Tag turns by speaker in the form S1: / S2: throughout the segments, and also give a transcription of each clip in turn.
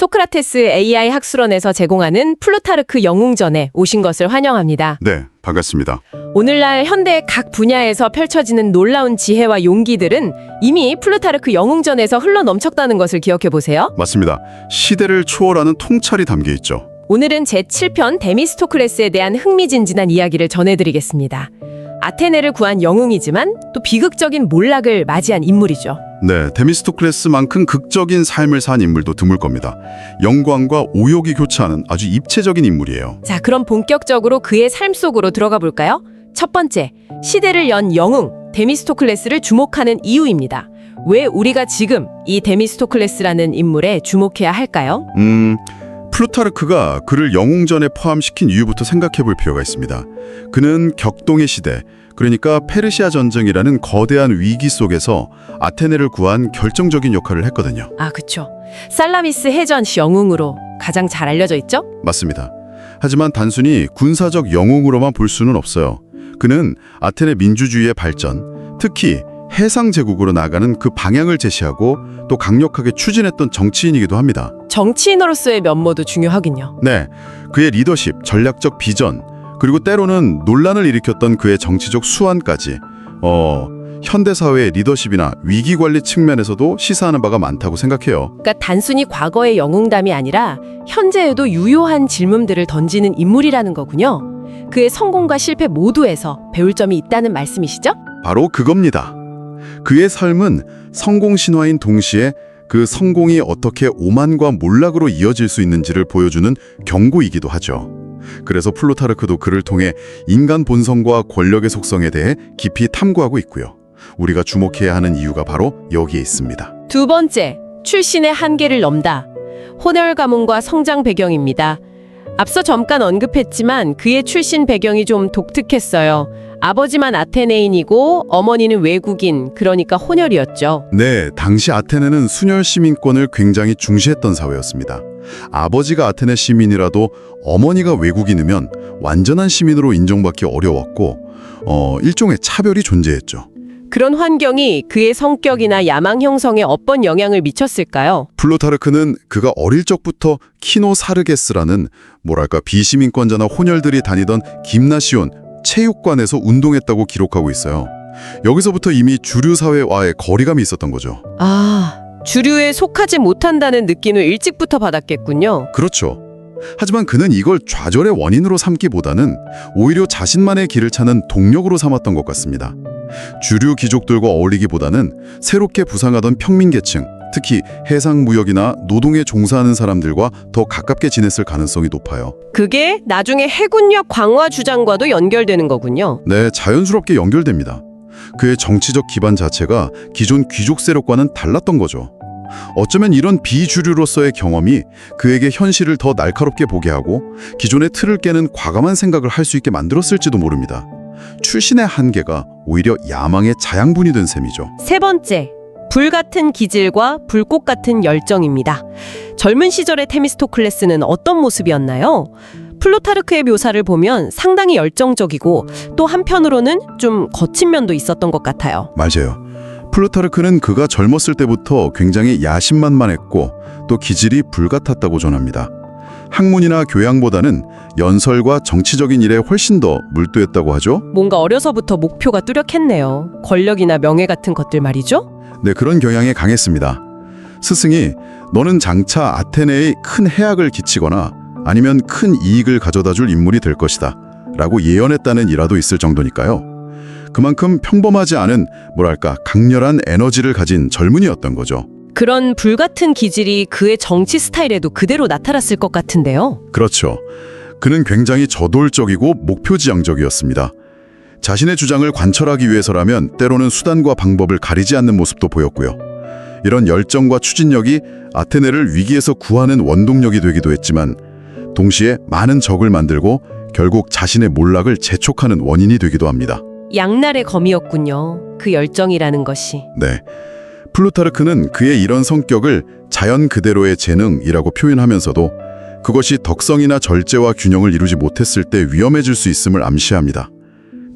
S1: 소크라테스 AI 학술원에서 제공하는 플루타르크 영웅전에 오신 것을 환영합니다.
S2: 네, 반갑습니다.
S1: 오늘날 현대 각 분야에서 펼쳐지는 놀라운 지혜와 용기들은 이미 플루타르크 영웅전에서 흘러넘쳤다는 것을 기억해 보세요.
S2: 맞습니다. 시대를 초월하는 통찰이 담겨 있죠.
S1: 오늘은 제7편 데미스토클레스에 대한 흥미진진한 이야기를 전해드리겠습니다. 아테네를 구한 영웅이지만 또 비극적인 몰락을 맞이한 인물이죠.
S2: 네, 데미스토클레스만큼 극적인 삶을 산 인물도 드물 겁니다. 영광과 오욕이 교차하는 아주 입체적인 인물이에요.
S1: 자, 그럼 본격적으로 그의 삶 속으로 들어가 볼까요? 첫 번째, 시대를 연 영웅 데미스토클레스를 주목하는 이유입니다. 왜 우리가 지금 이 데미스토클레스라는 인물에 주목해야 할까요?
S2: 플루타르크가 그를 영웅전에 포함시킨 이유부터 생각해 볼 필요가 있습니다. 그는 격동의 시대, 그러니까 페르시아 전쟁이라는 거대한 위기 속에서 아테네를 구한 결정적인 역할을 했거든요.
S1: 아, 그쵸. 살라미스 해전 영웅으로 가장 잘 알려져 있죠?
S2: 맞습니다. 하지만 단순히 군사적 영웅으로만 볼 수는 없어요. 그는 아테네 민주주의의 발전, 특히 해상 제국으로 나가는 그 방향을 제시하고 또 강력하게 추진했던 정치인이기도 합니다.
S1: 정치인으로서의 면모도 중요하긴요.
S2: 네, 그의 리더십, 전략적 비전, 그리고 때로는 논란을 일으켰던 그의 정치적 수완까지 현대사회의 리더십이나 위기관리 측면에서도 시사하는 바가 많다고 생각해요.
S1: 그러니까 단순히 과거의 영웅담이 아니라 현재에도 유효한 질문들을 던지는 인물이라는 거군요. 그의 성공과 실패 모두에서 배울 점이 있다는 말씀이시죠?
S2: 바로 그겁니다. 그의 삶은 성공 신화인 동시에 그 성공이 어떻게 오만과 몰락으로 이어질 수 있는지를 보여주는 경고이기도 하죠. 그래서 플루타르크도 그를 통해 인간 본성과 권력의 속성에 대해 깊이 탐구하고 있고요. 우리가 주목해야 하는 이유가 바로 여기에 있습니다.
S1: 두 번째, 출신의 한계를 넘다. 혼혈 가문과 성장 배경입니다. 앞서 잠깐 언급했지만 그의 출신 배경이 좀 독특했어요. 아버지만 아테네인이고 어머니는 외국인, 그러니까 혼혈이었죠.
S2: 네, 당시 아테네는 순혈 시민권을 굉장히 중시했던 사회였습니다. 아버지가 아테네 시민이라도 어머니가 외국인이면 완전한 시민으로 인정받기 어려웠고 일종의 차별이 존재했죠.
S1: 그런 환경이 그의 성격이나 야망 형성에 어떤 영향을 미쳤을까요?
S2: 플루타르크는 그가 어릴 적부터 키노사르게스라는 비시민권자나 혼혈들이 다니던 김나시온 체육관에서 운동했다고 기록하고 있어요. 여기서부터 이미 주류 사회와의 거리감이 있었던 거죠.
S1: 아, 주류에 속하지 못한다는 느낌을 일찍부터 받았겠군요.
S2: 그렇죠. 하지만 그는 이걸 좌절의 원인으로 삼기보다는 오히려 자신만의 길을 찾는 동력으로 삼았던 것 같습니다. 주류 귀족들과 어울리기보다는 새롭게 부상하던 평민계층, 특히 해상무역이나 노동에 종사하는 사람들과 더 가깝게 지냈을 가능성이 높아요.
S1: 그게 나중에 해군력 강화 주장과도 연결되는 거군요.
S2: 네, 자연스럽게 연결됩니다. 그의 정치적 기반 자체가 기존 귀족 세력과는 달랐던 거죠. 어쩌면 이런 비주류로서의 경험이 그에게 현실을 더 날카롭게 보게 하고 기존의 틀을 깨는 과감한 생각을 할 수 있게 만들었을지도 모릅니다. 출신의 한계가 오히려 야망의 자양분이 된 셈이죠.
S1: 세 번째, 불같은 기질과 불꽃 같은 열정입니다. 젊은 시절의 테미스토클레스는 어떤 모습이었나요? 플루타르크의 묘사를 보면 상당히 열정적이고 또 한편으로는 좀 거친 면도 있었던 것 같아요.
S2: 맞아요. 플루타르크는 그가 젊었을 때부터 굉장히 야심만만했고 또 기질이 불같았다고 전합니다. 학문이나 교양보다는 연설과 정치적인 일에 훨씬 더 몰두했다고 하죠.
S1: 뭔가 어려서부터 목표가 뚜렷했네요. 권력이나 명예 같은 것들 말이죠.
S2: 네, 그런 경향에 강했습니다. 스승이 너는 장차 아테네에 큰 해악을 끼치거나 아니면 큰 이익을 가져다 줄 인물이 될 것이다 라고 예언했다는 일화도 있을 정도니까요. 그만큼 평범하지 않은 강렬한 에너지를 가진 젊은이였던 거죠.
S1: 그런 불같은 기질이 그의 정치 스타일에도 그대로 나타났을 것 같은데요.
S2: 그렇죠. 그는 굉장히 저돌적이고 목표지향적이었습니다. 자신의 주장을 관철하기 위해서라면 때로는 수단과 방법을 가리지 않는 모습도 보였고요. 이런 열정과 추진력이 아테네를 위기에서 구하는 원동력이 되기도 했지만 동시에 많은 적을 만들고 결국 자신의 몰락을 재촉하는 원인이 되기도 합니다.
S1: 양날의 검이었군요. 그 열정이라는 것이.
S2: 네. 플루타르크는 그의 이런 성격을 자연 그대로의 재능이라고 표현하면서도 그것이 덕성이나 절제와 균형을 이루지 못했을 때 위험해질 수 있음을 암시합니다.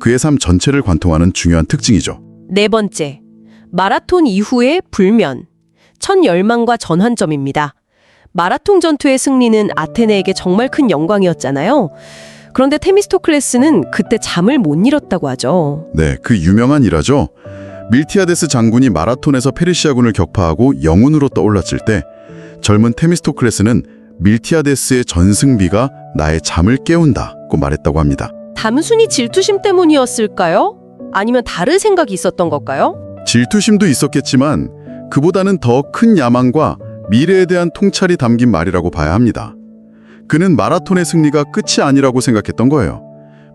S2: 그의 삶 전체를 관통하는 중요한 특징이죠.
S1: 네 번째, 마라톤 이후의 불면, 첫 열망과 전환점입니다. 마라톤 전투의 승리는 아테네에게 정말 큰 영광이었잖아요. 그런데 테미스토클레스는 그때 잠을 못 이뤘다고 하죠.
S2: 네, 그 유명한 일화죠. 밀티아데스 장군이 마라톤에서 페르시아군을 격파하고 영웅으로 떠올랐을 때 젊은 테미스토클레스는 밀티아데스의 전승비가 나의 잠을 깨운다고 말했다고 합니다.
S1: 단순히 질투심 때문이었을까요? 아니면 다른 생각이 있었던 걸까요?
S2: 질투심도 있었겠지만 그보다는 더 큰 야망과 미래에 대한 통찰이 담긴 말이라고 봐야 합니다. 그는 마라톤의 승리가 끝이 아니라고 생각했던 거예요.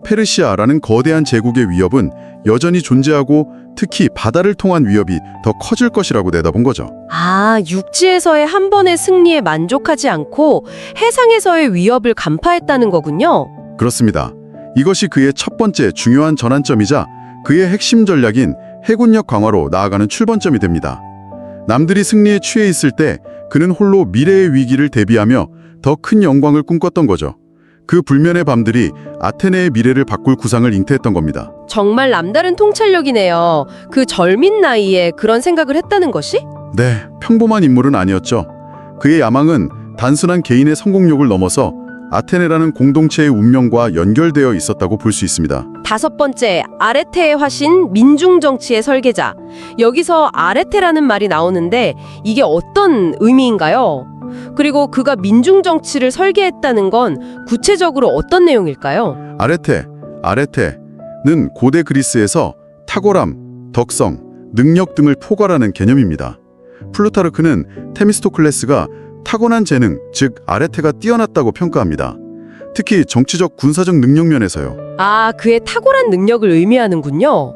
S2: 페르시아라는 거대한 제국의 위협은 여전히 존재하고 특히 바다를 통한 위협이 더 커질 것이라고 내다본 거죠.
S1: 아, 육지에서의 한 번의 승리에 만족하지 않고 해상에서의 위협을 간파했다는 거군요.
S2: 그렇습니다. 이것이 그의 첫 번째 중요한 전환점이자 그의 핵심 전략인 해군력 강화로 나아가는 출발점이 됩니다. 남들이 승리에 취해 있을 때 그는 홀로 미래의 위기를 대비하며 더 큰 영광을 꿈꿨던 거죠. 그 불면의 밤들이 아테네의 미래를 바꿀 구상을 잉태했던 겁니다.
S1: 정말 남다른 통찰력이네요. 그 젊은 나이에 그런 생각을 했다는 것이?
S2: 네, 평범한 인물은 아니었죠. 그의 야망은 단순한 개인의 성공욕을 넘어서 아테네라는 공동체의 운명과 연결되어 있었다고 볼 수 있습니다.
S1: 다섯 번째, 아레테의 화신, 민중정치의 설계자. 여기서 아레테라는 말이 나오는데 이게 어떤 의미인가요? 그리고 그가 민중정치를 설계했다는 건 구체적으로 어떤 내용일까요?
S2: 아레테는 고대 그리스에서 탁월함, 덕성, 능력 등을 포괄하는 개념입니다. 플루타르크는 테미스토클레스가 타고난 재능, 즉 아레테가 뛰어났다고 평가합니다. 특히 정치적 군사적 능력 면에서요.
S1: 아, 그의 탁월한 능력을 의미하는군요.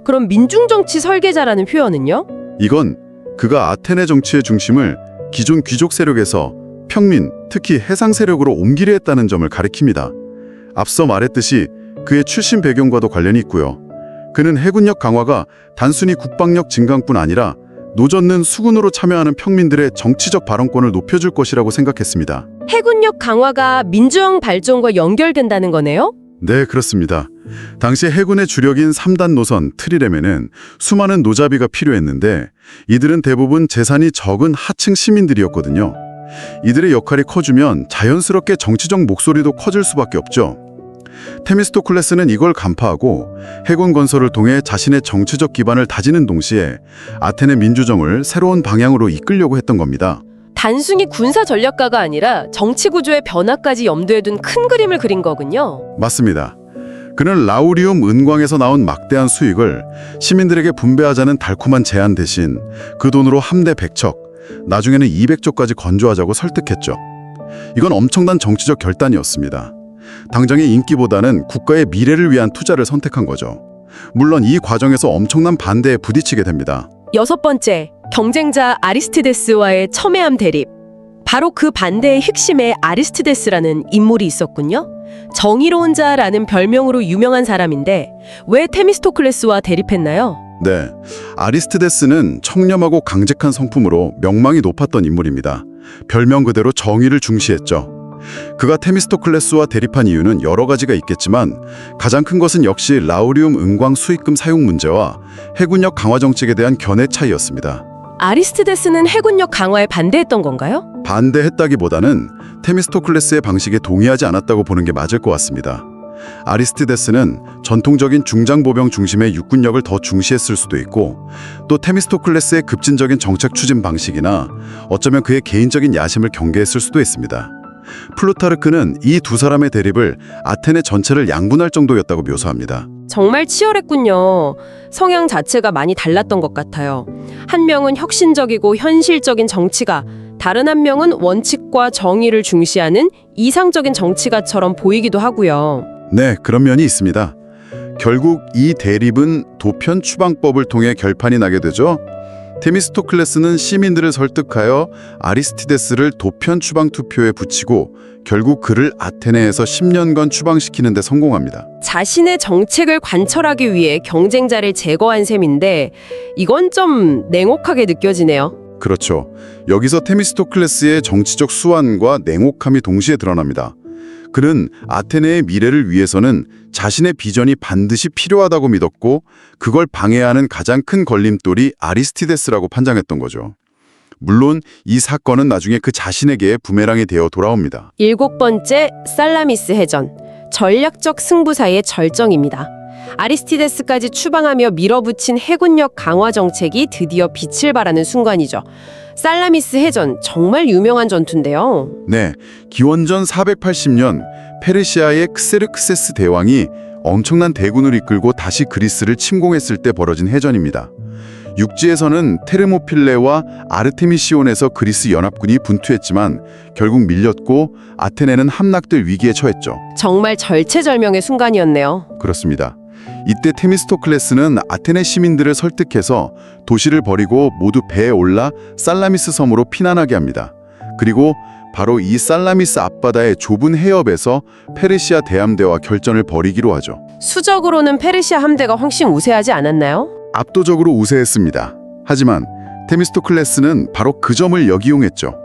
S1: 그럼 민중정치 설계자라는 표현은요?
S2: 이건 그가 아테네 정치의 중심을 기존 귀족 세력에서 평민, 특히 해상 세력으로 옮기려 했다는 점을 가리킵니다. 앞서 말했듯이 그의 출신 배경과도 관련이 있고요. 그는 해군력 강화가 단순히 국방력 증강뿐 아니라 노젓는 수군으로 참여하는 평민들의 정치적 발언권을 높여줄 것이라고 생각했습니다.
S1: 해군력 강화가 민주화 발전과 연결된다는 거네요?
S2: 네, 그렇습니다. 당시 해군의 주력인 3단 노선 트리렘에는 수많은 노자비가 필요했는데 이들은 대부분 재산이 적은 하층 시민들이었거든요. 이들의 역할이 커지면 자연스럽게 정치적 목소리도 커질 수밖에 없죠. 테미스토클레스는 이걸 간파하고 해군 건설을 통해 자신의 정치적 기반을 다지는 동시에 아테네 민주정을 새로운 방향으로 이끌려고 했던 겁니다.
S1: 단순히 군사 전략가가 아니라 정치 구조의 변화까지 염두에 둔 큰 그림을 그린 거군요.
S2: 맞습니다. 그는 라우리움 은광에서 나온 막대한 수익을 시민들에게 분배하자는 달콤한 제안 대신 그 돈으로 함대 100척, 나중에는 200척까지 건조하자고 설득했죠. 이건 엄청난 정치적 결단이었습니다. 당장의 인기보다는 국가의 미래를 위한 투자를 선택한 거죠. 물론 이 과정에서 엄청난 반대에 부딪히게 됩니다.
S1: 여섯 번째, 경쟁자 아리스티데스와의 첨예함 대립. 바로 그 반대의 핵심에 아리스티데스라는 인물이 있었군요. 정의로운 자라는 별명으로 유명한 사람인데 왜 테미스토클레스와 대립했나요?
S2: 네, 아리스티데스는 청렴하고 강직한 성품으로 명망이 높았던 인물입니다. 별명 그대로 정의를 중시했죠. 그가 테미스토클레스와 대립한 이유는 여러 가지가 있겠지만 가장 큰 것은 역시 라우리움 은광 수익금 사용 문제와 해군력 강화 정책에 대한 견해 차이였습니다.
S1: 아리스티데스는 해군력 강화에 반대했던 건가요?
S2: 반대했다기보다는 테미스토클레스의 방식에 동의하지 않았다고 보는 게 맞을 것 같습니다. 아리스티데스는 전통적인 중장보병 중심의 육군력을 더 중시했을 수도 있고 또 테미스토클레스의 급진적인 정책 추진 방식이나 어쩌면 그의 개인적인 야심을 경계했을 수도 있습니다. 플루타르크는 이 두 사람의 대립을 아테네 전체를 양분할 정도였다고 묘사합니다.
S1: 정말 치열했군요. 성향 자체가 많이 달랐던 것 같아요. 한 명은 혁신적이고 현실적인 정치가, 다른 한 명은 원칙과 정의를 중시하는 이상적인 정치가처럼 보이기도 하고요.
S2: 네, 그런 면이 있습니다. 결국 이 대립은 도편 추방법을 통해 결판이 나게 되죠. 테미스토클레스는 시민들을 설득하여 아리스티데스를 도편 추방 투표에 붙이고 결국 그를 아테네에서 10년간 추방시키는 데 성공합니다.
S1: 자신의 정책을 관철하기 위해 경쟁자를 제거한 셈인데 이건 좀 냉혹하게 느껴지네요.
S2: 그렇죠. 여기서 테미스토클레스의 정치적 수완과 냉혹함이 동시에 드러납니다. 그는 아테네의 미래를 위해서는 자신의 비전이 반드시 필요하다고 믿었고 그걸 방해하는 가장 큰 걸림돌이 아리스티데스라고 판단했던 거죠. 물론 이 사건은 나중에 그 자신에게 부메랑이 되어 돌아옵니다.
S1: 7번째, 살라미스 해전. 전략적 승부사의 절정입니다. 아리스티데스까지 추방하며 밀어붙인 해군력 강화 정책이 드디어 빛을 발하는 순간이죠. 살라미스 해전, 정말 유명한 전투인데요.
S2: 네, 기원전 480년 페르시아의 크세르크세스 대왕이 엄청난 대군을 이끌고 다시 그리스를 침공했을 때 벌어진 해전입니다. 육지에서는 테르모필레와 아르테미시온에서 그리스 연합군이 분투했지만 결국 밀렸고 아테네는 함락될 위기에 처했죠.
S1: 정말 절체절명의 순간이었네요.
S2: 그렇습니다. 이때 테미스토클레스는 아테네 시민들을 설득해서 도시를 버리고 모두 배에 올라 살라미스 섬으로 피난하게 합니다. 그리고 바로 이 살라미스 앞바다의 좁은 해협에서 페르시아 대함대와 결전을 벌이기로 하죠.
S1: 수적으로는 페르시아 함대가 훨씬 우세하지 않았나요?
S2: 압도적으로 우세했습니다. 하지만 테미스토클레스는 바로 그 점을 역이용했죠.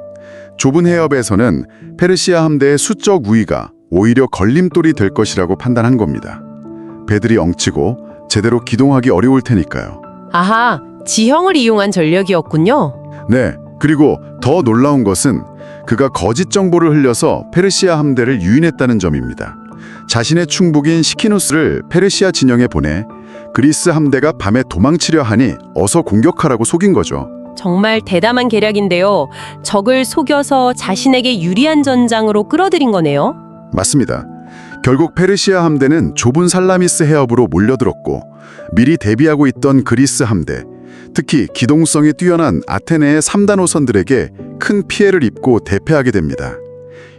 S2: 좁은 해협에서는 페르시아 함대의 수적 우위가 오히려 걸림돌이 될 것이라고 판단한 겁니다. 배들이 엉치고 제대로 기동하기 어려울 테니까요.
S1: 아하, 지형을 이용한 전략이었군요.
S2: 네, 그리고 더 놀라운 것은 그가 거짓 정보를 흘려서 페르시아 함대를 유인했다는 점입니다. 자신의 충북인 시키누스를 페르시아 진영에 보내 그리스 함대가 밤에 도망치려 하니 어서 공격하라고 속인 거죠.
S1: 정말 대담한 계략인데요. 적을 속여서 자신에게 유리한 전장으로 끌어들인 거네요.
S2: 맞습니다. 결국 페르시아 함대는 좁은 살라미스 해협으로 몰려들었고 미리 대비하고 있던 그리스 함대, 특히 기동성이 뛰어난 아테네의 3단 호선들에게 큰 피해를 입고 대패하게 됩니다.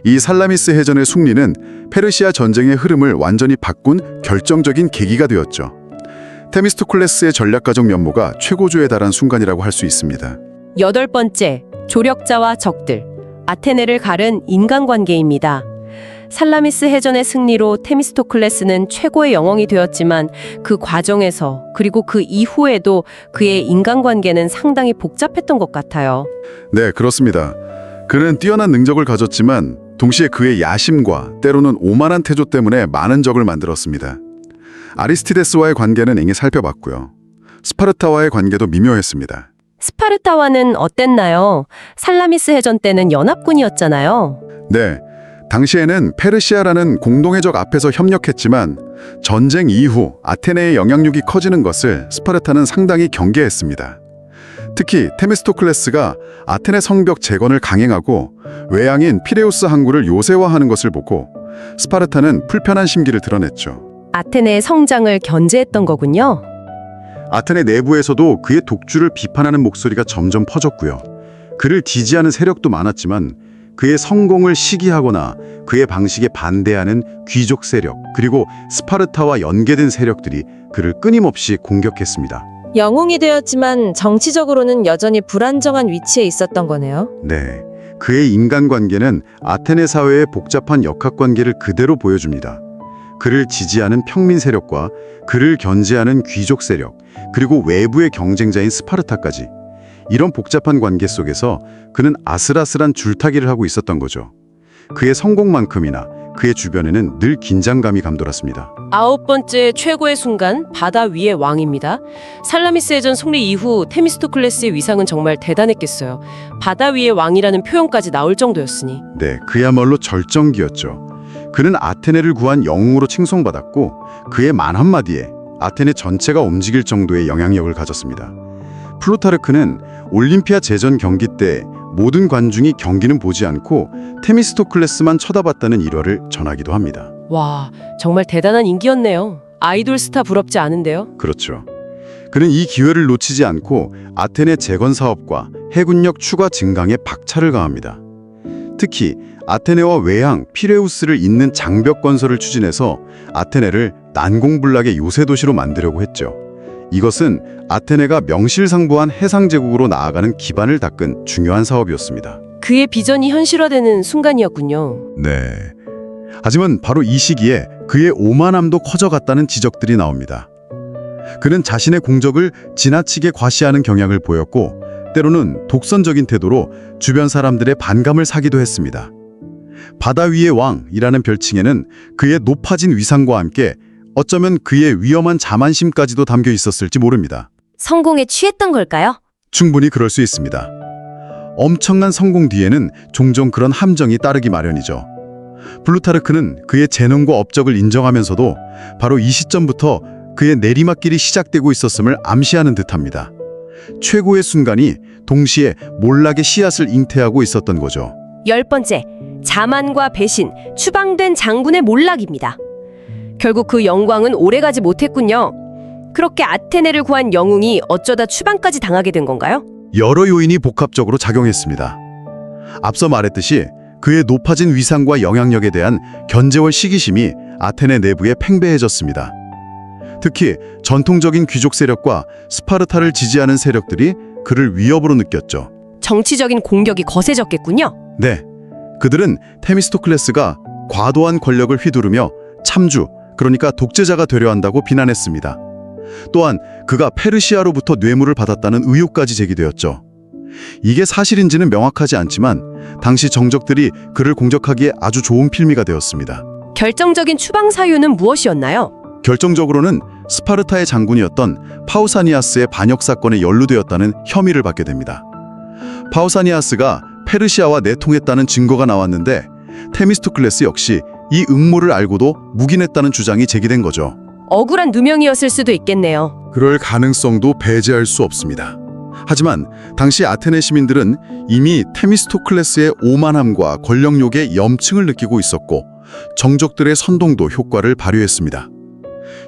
S2: 이 살라미스 해전의 승리는 페르시아 전쟁의 흐름을 완전히 바꾼 결정적인 계기가 되었죠. 테미스토클레스의 전략가적 면모가 최고조에 달한 순간이라고 할 수 있습니다.
S1: 8번째, 조력자와 적들. 아테네를 가른 인간관계입니다. 살라미스 해전의 승리로 테미스토클레스는 최고의 영웅이 되었지만 그 과정에서 그리고 그 이후에도 그의 인간관계는 상당히 복잡했던 것 같아요.
S2: 네, 그렇습니다. 그는 뛰어난 능력을 가졌지만 동시에 그의 야심과 때로는 오만한 태도 때문에 많은 적을 만들었습니다. 아리스티데스와의 관계는 이미 살펴봤고요. 스파르타와의 관계도 미묘했습니다.
S1: 스파르타와는 어땠나요? 살라미스 해전 때는 연합군이었잖아요.
S2: 네, 당시에는 페르시아라는 공동의 적 앞에서 협력했지만 전쟁 이후 아테네의 영향력이 커지는 것을 스파르타는 상당히 경계했습니다. 특히 테미스토클레스가 아테네 성벽 재건을 강행하고 외양인 피레우스 항구를 요새화하는 것을 보고 스파르타는 불편한 심기를 드러냈죠.
S1: 아테네의 성장을 견제했던 거군요.
S2: 아테네 내부에서도 그의 독주를 비판하는 목소리가 점점 퍼졌고요. 그를 지지하는 세력도 많았지만 그의 성공을 시기하거나 그의 방식에 반대하는 귀족 세력, 그리고 스파르타와 연계된 세력들이 그를 끊임없이 공격했습니다.
S3: 영웅이 되었지만 정치적으로는 여전히 불안정한 위치에 있었던 거네요.
S2: 네, 그의 인간관계는 아테네 사회의 복잡한 역학관계를 그대로 보여줍니다. 그를 지지하는 평민 세력과 그를 견제하는 귀족 세력, 그리고 외부의 경쟁자인 스파르타까지. 이런 복잡한 관계 속에서 그는 아슬아슬한 줄타기를 하고 있었던 거죠. 그의 성공만큼이나 그의 주변에는 늘 긴장감이 감돌았습니다.
S1: 9번째 최고의 순간, 바다 위의 왕입니다. 살라미스 해전 승리 이후 테미스토클레스의 위상은 정말 대단했겠어요. 바다 위의 왕이라는 표현까지 나올 정도였으니.
S2: 네, 그야말로 절정기였죠. 그는 아테네를 구한 영웅으로 칭송받았고 그의 말 한마디에 아테네 전체가 움직일 정도의 영향력을 가졌습니다. 플루타르크는 올림피아 제전 경기 때 모든 관중이 경기는 보지 않고 테미스토클레스만 쳐다봤다는 일화를 전하기도 합니다.
S1: 와, 정말 대단한 인기였네요. 아이돌 스타 부럽지 않은데요?
S2: 그렇죠. 그는 이 기회를 놓치지 않고 아테네 재건 사업과 해군력 추가 증강에 박차를 가합니다. 특히 아테네와 외항 피레우스를 잇는 장벽 건설을 추진해서 아테네를 난공불락의 요새 도시로 만들려고 했죠. 이것은 아테네가 명실상부한 해상 제국으로 나아가는 기반을 닦은 중요한 사업이었습니다.
S1: 그의 비전이 현실화되는 순간이었군요.
S2: 네. 하지만 바로 이 시기에 그의 오만함도 커져갔다는 지적들이 나옵니다. 그는 자신의 공적을 지나치게 과시하는 경향을 보였고 때로는 독선적인 태도로 주변 사람들의 반감을 사기도 했습니다. 바다 위의 왕이라는 별칭에는 그의 높아진 위상과 함께 어쩌면 그의 위험한 자만심까지도 담겨 있었을지 모릅니다.
S3: 성공에 취했던 걸까요?
S2: 충분히 그럴 수 있습니다. 엄청난 성공 뒤에는 종종 그런 함정이 따르기 마련이죠. 플루타르크는 그의 재능과 업적을 인정하면서도 바로 이 시점부터 그의 내리막길이 시작되고 있었음을 암시하는 듯합니다. 최고의 순간이 동시에 몰락의 씨앗을 잉태하고 있었던 거죠.
S1: 10번째, 자만과 배신, 추방된 장군의 몰락입니다. 결국 그 영광은 오래가지 못했군요. 그렇게 아테네를 구한 영웅이 어쩌다 추방까지 당하게 된 건가요?
S2: 여러 요인이 복합적으로 작용했습니다. 앞서 말했듯이 그의 높아진 위상과 영향력에 대한 견제와 시기심이 아테네 내부에 팽배해졌습니다. 특히 전통적인 귀족 세력과 스파르타를 지지하는 세력들이 그를 위협으로 느꼈죠.
S1: 정치적인 공격이 거세졌겠군요.
S2: 네, 그들은 테미스토클레스가 과도한 권력을 휘두르며 참주, 그러니까 독재자가 되려 한다고 비난했습니다. 또한 그가 페르시아로부터 뇌물을 받았다는 의혹까지 제기되었죠. 이게 사실인지는 명확하지 않지만 당시 정적들이 그를 공격하기에 아주 좋은 필미가 되었습니다.
S1: 결정적인 추방 사유는 무엇이었나요?
S2: 결정적으로는 스파르타의 장군이었던 파우사니아스의 반역 사건에 연루되었다는 혐의를 받게 됩니다. 파우사니아스가 페르시아와 내통했다는 증거가 나왔는데 테미스토클레스 역시 이 음모를 알고도 묵인했다는 주장이 제기된 거죠.
S1: 억울한 누명이었을 수도 있겠네요.
S2: 그럴 가능성도 배제할 수 없습니다. 하지만 당시 아테네 시민들은 이미 테미스토클레스의 오만함과 권력욕에 염증을 느끼고 있었고 정적들의 선동도 효과를 발휘했습니다.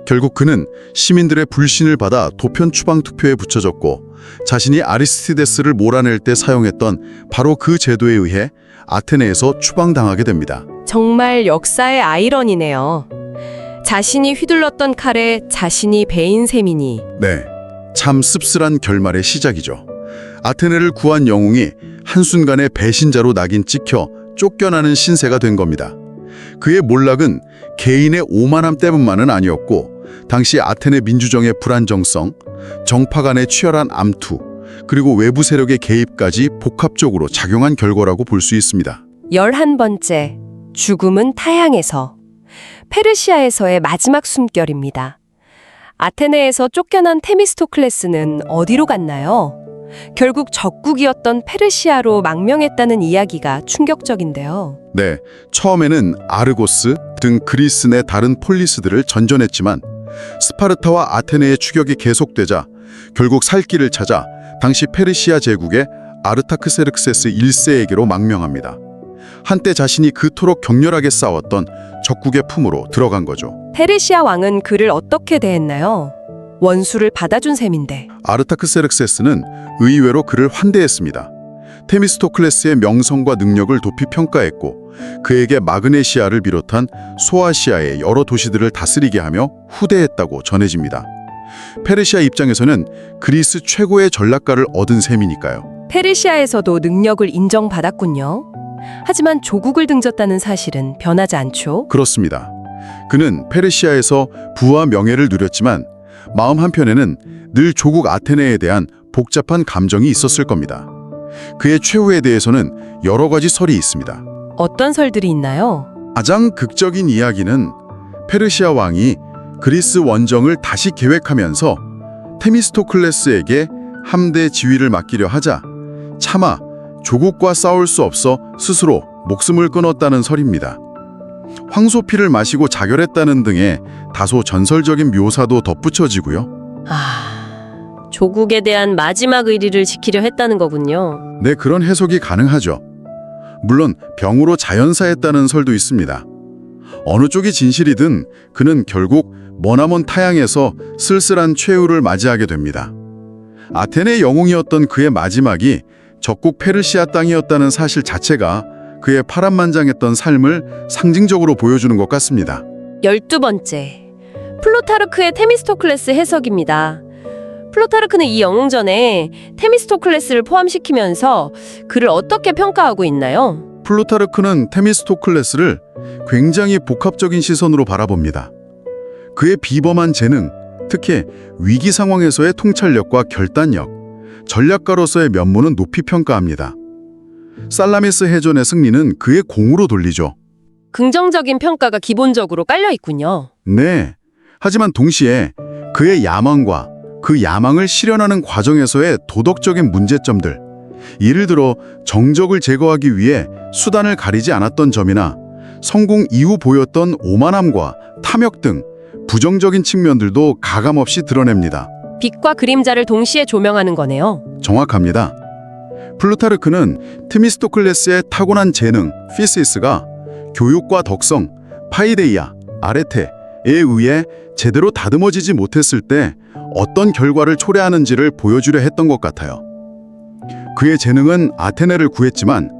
S2: 결국 그는 시민들의 불신을 받아 도편 추방 투표에 붙여졌고 자신이 아리스티데스를 몰아낼 때 사용했던 바로 그 제도에 의해 아테네에서 추방당하게 됩니다.
S1: 정말 역사의 아이러니네요. 자신이 휘둘렀던 칼에 자신이 베인 셈이니.
S2: 네, 참 씁쓸한 결말의 시작이죠. 아테네를 구한 영웅이 한순간에 배신자로 낙인 찍혀 쫓겨나는 신세가 된 겁니다. 그의 몰락은 개인의 오만함 때문만은 아니었고 당시 아테네 민주정의 불안정성, 정파 간의 치열한 암투, 그리고 외부 세력의 개입까지 복합적으로 작용한 결과라고 볼 수 있습니다.
S1: 11번째, 죽음은 타향에서. 페르시아에서의 마지막 숨결입니다. 아테네에서 쫓겨난 테미스토클레스는 어디로 갔나요? 결국 적국이었던 페르시아로 망명했다는 이야기가 충격적인데요.
S2: 네, 처음에는 아르고스 등 그리스 내 다른 폴리스들을 전전했지만 스파르타와 아테네의 추격이 계속되자 결국 살 길을 찾아 당시 페르시아 제국의 아르타크세르크세스 1세에게로 망명합니다. 한때 자신이 그토록 격렬하게 싸웠던 적국의 품으로 들어간 거죠.
S1: 페르시아 왕은 그를 어떻게 대했나요? 원수를 받아준 셈인데.
S2: 아르타크세르크세스는 의외로 그를 환대했습니다. 테미스토클레스의 명성과 능력을 높이 평가했고 그에게 마그네시아를 비롯한 소아시아의 여러 도시들을 다스리게 하며 후대했다고 전해집니다. 페르시아 입장에서는 그리스 최고의 전략가를 얻은 셈이니까요.
S1: 페르시아에서도 능력을 인정받았군요. 하지만 조국을 등졌다는 사실은 변하지 않죠.
S2: 그렇습니다. 그는 페르시아에서 부와 명예를 누렸지만 마음 한편에는 늘 조국 아테네에 대한 복잡한 감정이 있었을 겁니다. 그의 최후에 대해서는 여러 가지 설이 있습니다.
S1: 어떤 설들이 있나요?
S2: 가장 극적인 이야기는 페르시아 왕이 그리스 원정을 다시 계획하면서 테미스토클레스에게 함대 지휘를 맡기려 하자 차마 조국과 싸울 수 없어 스스로 목숨을 끊었다는 설입니다. 황소피를 마시고 자결했다는 등의 다소 전설적인 묘사도 덧붙여지고요.
S1: 조국에 대한 마지막 의리를 지키려 했다는 거군요.
S2: 네, 그런 해석이 가능하죠. 물론 병으로 자연사했다는 설도 있습니다. 어느 쪽이 진실이든 그는 결국 머나먼 타향에서 쓸쓸한 최후를 맞이하게 됩니다. 아테네 영웅이었던 그의 마지막이 적국 페르시아 땅이었다는 사실 자체가 그의 파란만장했던 삶을 상징적으로 보여주는 것 같습니다.
S1: 12번째, 플루타르크의 테미스토클레스 해석입니다. 플루타르크는 이 영웅전에 테미스토클레스를 포함시키면서 그를 어떻게 평가하고 있나요?
S2: 플루타르크는 테미스토클레스를 굉장히 복합적인 시선으로 바라봅니다. 그의 비범한 재능, 특히 위기 상황에서의 통찰력과 결단력, 전략가로서의 면모는 높이 평가합니다. 살라미스 해전의 승리는 그의 공으로 돌리죠.
S1: 긍정적인 평가가 기본적으로 깔려 있군요.
S2: 네, 하지만 동시에 그의 야망과 그 야망을 실현하는 과정에서의 도덕적인 문제점들, 예를 들어 정적을 제거하기 위해 수단을 가리지 않았던 점이나 성공 이후 보였던 오만함과 탐욕 등 부정적인 측면들도 가감없이 드러냅니다.
S1: 빛과 그림자를 동시에 조명하는 거네요.
S2: 정확합니다. 플루타르크는 테미스토클레스의 타고난 재능, 피시스가 교육과 덕성, 파이데이아, 아레테에 의해 제대로 다듬어지지 못했을 때 어떤 결과를 초래하는지를 보여주려 했던 것 같아요. 그의 재능은 아테네를 구했지만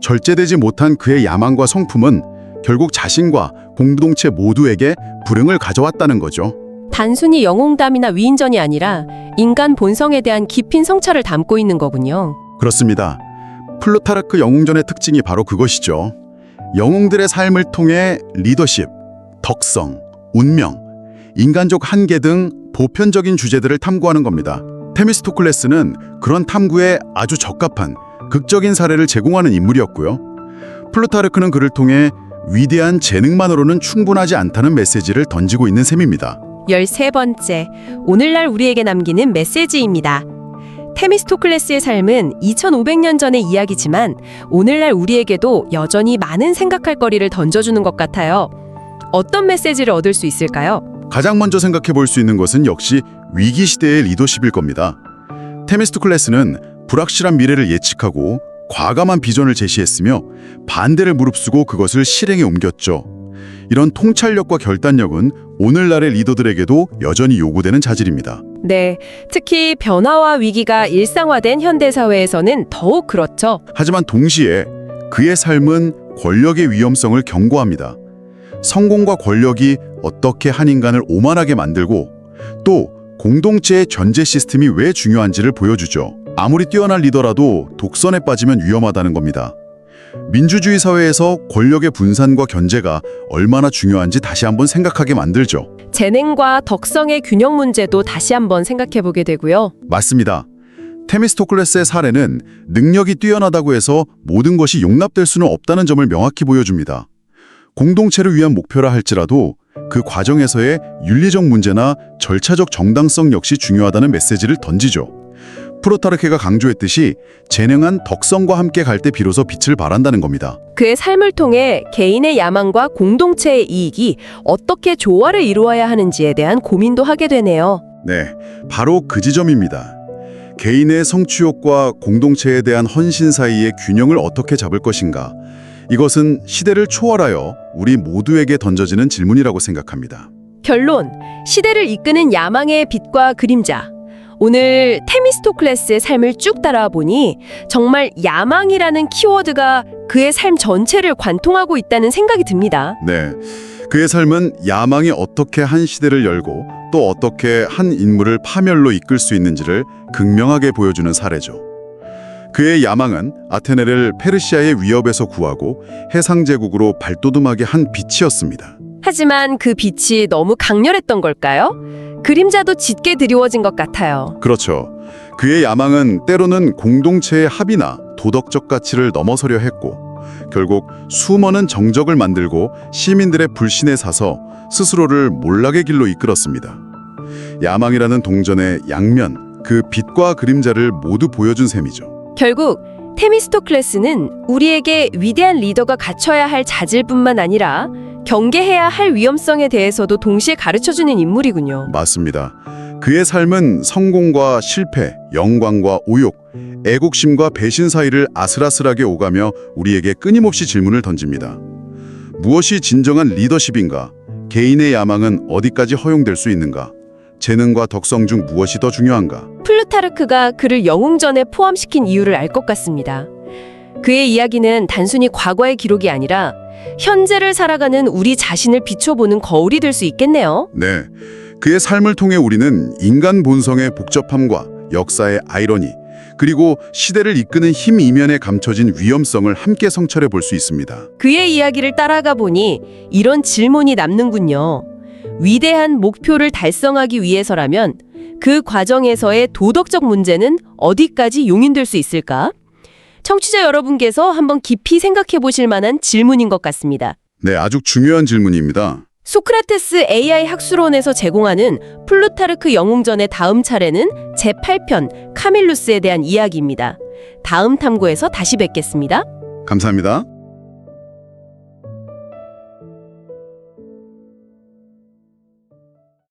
S2: 절제되지 못한 그의 야망과 성품은 결국 자신과 공동체 모두에게 불행을 가져왔다는 거죠.
S1: 단순히 영웅담이나 위인전이 아니라 인간 본성에 대한 깊은 성찰을 담고 있는 거군요.
S2: 그렇습니다. 플루타르크 영웅전의 특징이 바로 그것이죠. 영웅들의 삶을 통해 리더십, 덕성, 운명, 인간적 한계 등 보편적인 주제들을 탐구하는 겁니다. 테미스토클레스는 그런 탐구에 아주 적합한 극적인 사례를 제공하는 인물이었고요. 플루타르크는 그를 통해 위대한 재능만으로는 충분하지 않다는 메시지를 던지고 있는 셈입니다.
S1: 13번째, 오늘날 우리에게 남기는 메시지입니다. 테미스토클레스의 삶은 2500년 전의 이야기지만 오늘날 우리에게도 여전히 많은 생각할 거리를 던져주는 것 같아요. 어떤 메시지를 얻을 수 있을까요?
S2: 가장 먼저 생각해 볼 수 있는 것은 역시 위기 시대의 리더십일 겁니다. 테미스토클레스는 불확실한 미래를 예측하고 과감한 비전을 제시했으며 반대를 무릅쓰고 그것을 실행에 옮겼죠. 이런 통찰력과 결단력은 오늘날의 리더들에게도 여전히 요구되는 자질입니다.
S1: 네, 특히 변화와 위기가 일상화된 현대사회에서는 더욱 그렇죠.
S2: 하지만 동시에 그의 삶은 권력의 위험성을 경고합니다. 성공과 권력이 어떻게 한 인간을 오만하게 만들고 또 공동체의 전제 시스템이 왜 중요한지를 보여주죠. 아무리 뛰어난 리더라도 독선에 빠지면 위험하다는 겁니다. 민주주의 사회에서 권력의 분산과 견제가 얼마나 중요한지 다시 한번 생각하게 만들죠.
S1: 재능과 덕성의 균형 문제도 다시 한번 생각해보게 되고요.
S2: 맞습니다. 테미스토클레스의 사례는 능력이 뛰어나다고 해서 모든 것이 용납될 수는 없다는 점을 명확히 보여줍니다. 공동체를 위한 목표라 할지라도 그 과정에서의 윤리적 문제나 절차적 정당성 역시 중요하다는 메시지를 던지죠. 플루타르크가 강조했듯이 재능한 덕성과 함께 갈 때 비로소 빛을 발한다는 겁니다.
S1: 그의 삶을 통해 개인의 야망과 공동체의 이익이 어떻게 조화를 이루어야 하는지에 대한 고민도 하게 되네요.
S2: 네, 바로 그 지점입니다. 개인의 성취욕과 공동체에 대한 헌신 사이의 균형을 어떻게 잡을 것인가. 이것은 시대를 초월하여 우리 모두에게 던져지는 질문이라고 생각합니다.
S1: 결론, 시대를 이끄는 야망의 빛과 그림자. 오늘 테미스토클레스의 삶을 쭉 따라보니 정말 야망이라는 키워드가 그의 삶 전체를 관통하고 있다는 생각이 듭니다.
S2: 네, 그의 삶은 야망이 어떻게 한 시대를 열고 또 어떻게 한 인물을 파멸로 이끌 수 있는지를 극명하게 보여주는 사례죠. 그의 야망은 아테네를 페르시아의 위협에서 구하고 해상제국으로 발돋움하게 한 빛이었습니다.
S1: 하지만 그 빛이 너무 강렬했던 걸까요? 그림자도 짙게 드리워진 것 같아요.
S2: 그렇죠. 그의 야망은 때로는 공동체의 합의나 도덕적 가치를 넘어서려 했고 결국 수많은 정적을 만들고 시민들의 불신에 사서 스스로를 몰락의 길로 이끌었습니다. 야망이라는 동전의 양면, 그 빛과 그림자를 모두 보여준 셈이죠.
S1: 결국 테미스토클레스는 우리에게 위대한 리더가 갖춰야 할 자질뿐만 아니라 경계해야 할 위험성에 대해서도 동시에 가르쳐주는 인물이군요.
S2: 맞습니다. 그의 삶은 성공과 실패, 영광과 오욕, 애국심과 배신 사이를 아슬아슬하게 오가며 우리에게 끊임없이 질문을 던집니다. 무엇이 진정한 리더십인가? 개인의 야망은 어디까지 허용될 수 있는가? 재능과 덕성 중 무엇이 더 중요한가?
S1: 플루타르크가 그를 영웅전에 포함시킨 이유를 알 것 같습니다. 그의 이야기는 단순히 과거의 기록이 아니라 현재를 살아가는 우리 자신을 비춰보는 거울이 될 수 있겠네요.
S2: 네, 그의 삶을 통해 우리는 인간 본성의 복잡함과 역사의 아이러니, 그리고 시대를 이끄는 힘 이면에 감춰진 위험성을 함께 성찰해 볼 수 있습니다.
S1: 그의 이야기를 따라가 보니 이런 질문이 남는군요. 위대한 목표를 달성하기 위해서라면 그 과정에서의 도덕적 문제는 어디까지 용인될 수 있을까? 청취자 여러분께서 한번 깊이 생각해 보실 만한 질문인 것 같습니다.
S2: 네, 아주 중요한 질문입니다.
S1: 소크라테스 AI 학술원에서 제공하는 플루타르크 영웅전의 다음 차례는 제8편 카밀루스에 대한 이야기입니다. 다음 탐구에서 다시 뵙겠습니다.
S2: 감사합니다.